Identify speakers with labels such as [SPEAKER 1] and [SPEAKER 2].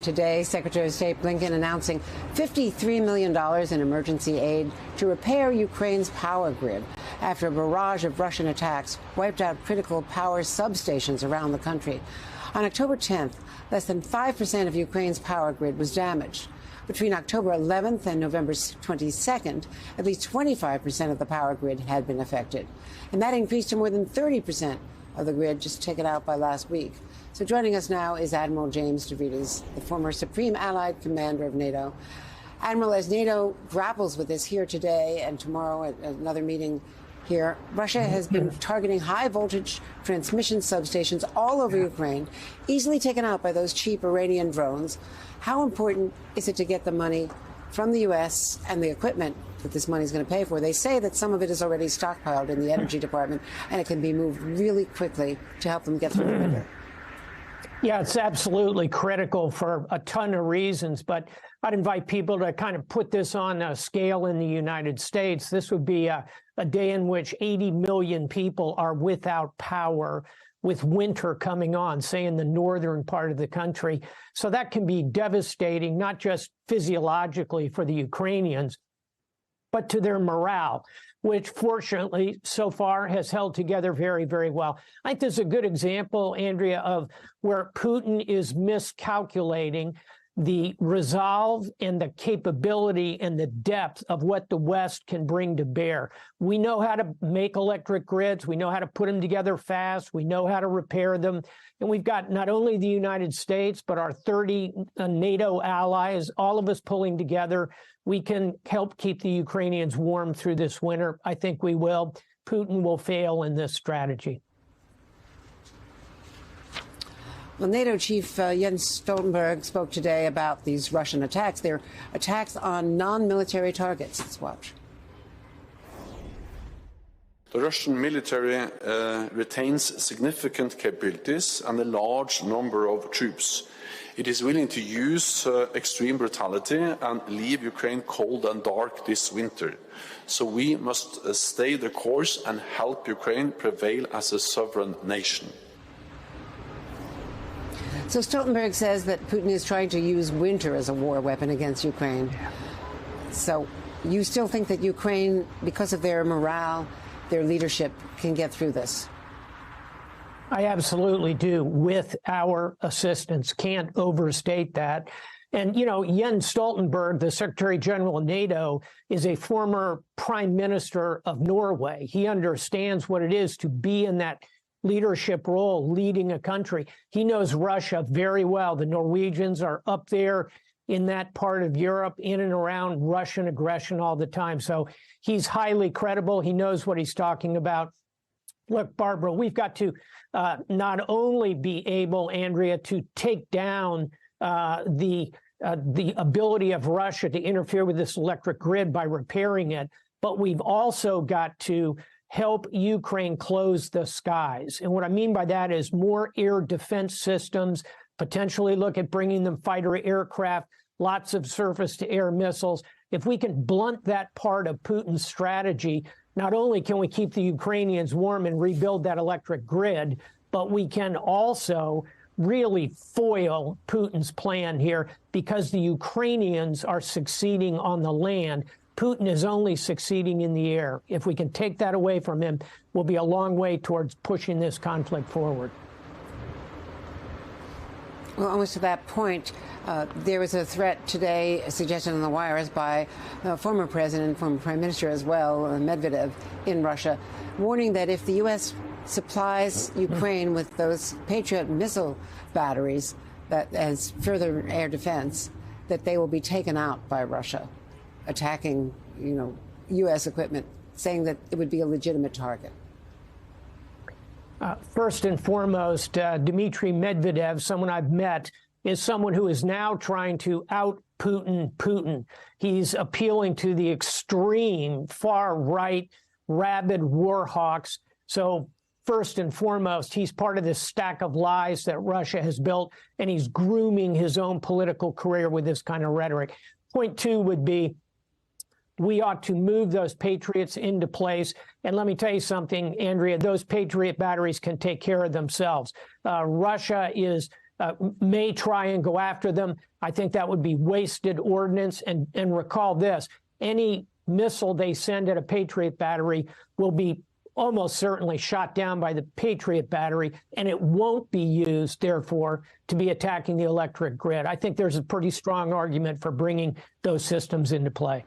[SPEAKER 1] Today, Secretary of State Blinken announcing $53 million in emergency aid to repair Ukraine's power grid after a barrage of Russian attacks wiped out critical power substations around the country. On October 10th, less than 5% of Ukraine's power grid was damaged. Between October 11th and November 22nd, at least 25% of the power grid had been affected. And that increased to more than 30% of the grid just taken out by last week. So joining us now is Admiral James Stavridis, the former Supreme Allied Commander of NATO. Admiral, as NATO grapples with this here today and tomorrow at another meeting here, Russia has been targeting high-voltage transmission substations all over Ukraine, easily taken out by those cheap Iranian drones. How important is it to get the money from the U.S. and the equipment that this money is going to pay for? They say that some of it is already stockpiled in the Energy Department, and it can be moved really quickly to help them get through the winter.
[SPEAKER 2] Yeah, it's absolutely critical for a ton of reasons, but I'd invite people to kind of put this on a scale in the United States. This would be a day in which 80 million people are without power, with winter coming on, say in the northern part of the country. So that can be devastating, not just physiologically for the Ukrainians, but to their morale, which fortunately so far has held together very, very well. I think this is a good example, Andrea, of where Putin is miscalculating the resolve and the capability and the depth of what the West can bring to bear. We know how to make electric grids. We know how to put them together fast. We know how to repair them. And we've got not only the United States, but our 30 NATO allies, all of us pulling together. We can help keep the Ukrainians warm through this winter. I think we will. Putin will fail in this strategy.
[SPEAKER 1] Well, NATO Chief Jens Stoltenberg spoke today about these Russian attacks. They're attacks on non-military targets. Let's watch.
[SPEAKER 3] The Russian military retains significant capabilities and a large number of troops. It is willing to use extreme brutality and leave Ukraine cold and dark this winter. So we must stay the course and help Ukraine prevail as a sovereign nation.
[SPEAKER 1] So Stoltenberg says that Putin is trying to use winter as a war weapon against Ukraine. So you still think that Ukraine, because of their morale, their leadership, can get through this?
[SPEAKER 2] I absolutely do, with our assistance. Can't overstate that. And, you know, Jens Stoltenberg, the Secretary General of NATO, is a former Prime Minister of Norway. He understands what it is to be in that leadership role, leading a country. He knows Russia very well. The Norwegians are up there in that part of Europe, in and around Russian aggression all the time. So he's highly credible. He knows what he's talking about. Look, Barbara, we've got to not only be able, Andrea, to take down the ability of Russia to interfere with this electric grid by repairing it, but we've also got to help Ukraine close the skies. And what I mean by that is more air defense systems, potentially look at bringing them fighter aircraft, lots of surface-to-air missiles. If we can blunt that part of Putin's strategy, not only can we keep the Ukrainians warm and rebuild that electric grid, but we can also really foil Putin's plan here, because the Ukrainians are succeeding on the land. Putin is only succeeding in the air. If we can take that away from him, we'll be a long way towards pushing this conflict forward.
[SPEAKER 1] Well, almost to that point, there was a threat today suggested on the wires by former president, former prime minister as well, Medvedev, in Russia, warning that if the U.S. supplies Ukraine with those Patriot missile batteries that as further air defense, that they will be taken out by Russia, attacking, U.S. equipment, saying that it would be a legitimate target.
[SPEAKER 2] First and foremost, Dmitry Medvedev, someone I've met, is someone who is now trying to out Putin. He's appealing to the extreme far-right, rabid war hawks. So first and foremost, he's part of this stack of lies that Russia has built, and he's grooming his own political career with this kind of rhetoric. Point two would be, we ought to move those Patriots into place. And let me tell you something, Andrea, those Patriot batteries can take care of themselves. Russia is may try and go after them. I think that would be wasted ordnance. And recall this, any missile they send at a Patriot battery will be almost certainly shot down by the Patriot battery, and it won't be used, therefore, to be attacking the electric grid. I think there's a pretty strong argument for bringing those systems into play.